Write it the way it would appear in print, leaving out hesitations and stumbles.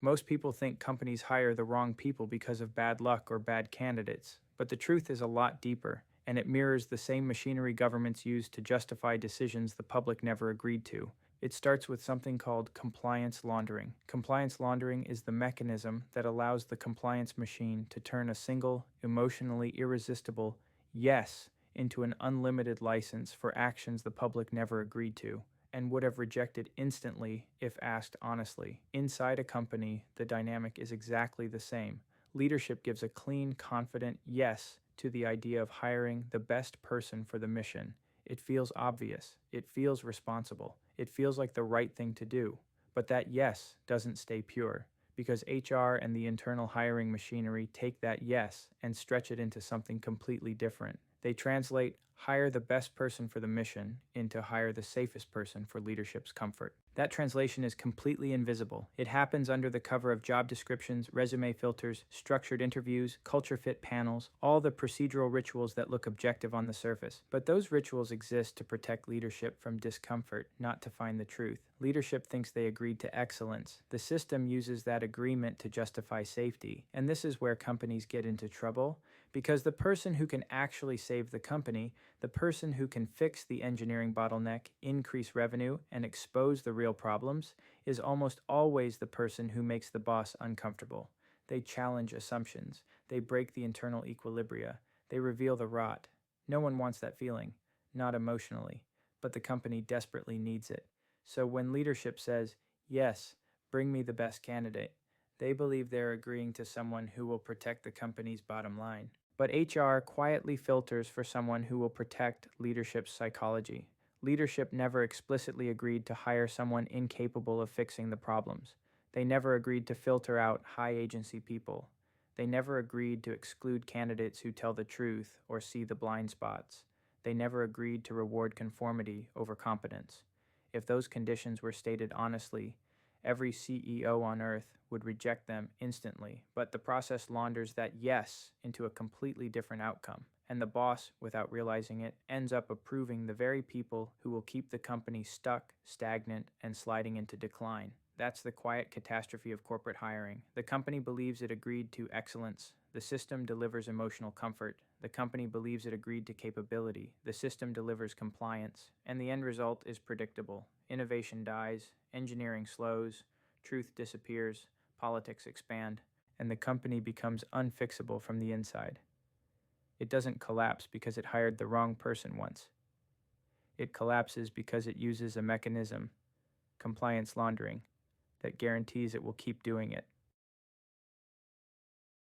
Most people think companies hire the wrong people because of bad luck or bad candidates, but the truth is a lot deeper, and it mirrors the same machinery governments use to justify decisions the public never agreed to. It starts with something called compliance laundering. Compliance laundering is the mechanism that allows the compliance machine to turn a single, emotionally irresistible yes into an unlimited license for actions the public never agreed to and would have rejected instantly if asked honestly. Inside a company, the dynamic is exactly the same. Leadership gives a clean, confident yes to the idea of hiring the best person for the mission. It feels obvious. It feels responsible. It feels like the right thing to do. But that yes doesn't stay pure, because HR and the internal hiring machinery take that yes and stretch it into something completely different. They translate hire the best person for the mission into hire the safest person for leadership's comfort. That translation is completely invisible. It happens under the cover of job descriptions, resume filters, structured interviews, culture fit panels, all the procedural rituals that look objective on the surface. But those rituals exist to protect leadership from discomfort, not to find the truth. Leadership thinks they agreed to excellence. The system uses that agreement to justify safety. And this is where companies get into trouble, because the person who can actually save the company, the person who can fix the engineering bottleneck, increase revenue, and expose the real problems, is almost always the person who makes the boss uncomfortable. They challenge assumptions. They break the internal equilibria. They reveal the rot. No one wants that feeling, not emotionally, but the company desperately needs it. So when leadership says, yes, bring me the best candidate, they believe they're agreeing to someone who will protect the company's bottom line. But HR quietly filters for someone who will protect leadership's psychology. Leadership never explicitly agreed to hire someone incapable of fixing the problems. They never agreed to filter out high agency people. They never agreed to exclude candidates who tell the truth or see the blind spots. They never agreed to reward conformity over competence. If those conditions were stated honestly, every CEO on earth would reject them instantly, but the process launders that yes into a completely different outcome. And the boss, without realizing it, ends up approving the very people who will keep the company stuck, stagnant, and sliding into decline. That's the quiet catastrophe of corporate hiring. The company believes it agreed to excellence. The system delivers emotional comfort. The company believes it agreed to capability. The system delivers compliance. And the end result is predictable. Innovation dies, engineering slows, truth disappears, politics expand, and the company becomes unfixable from the inside. It doesn't collapse because it hired the wrong person once. It collapses because it uses a mechanism, compliance laundering, that guarantees it will keep doing it.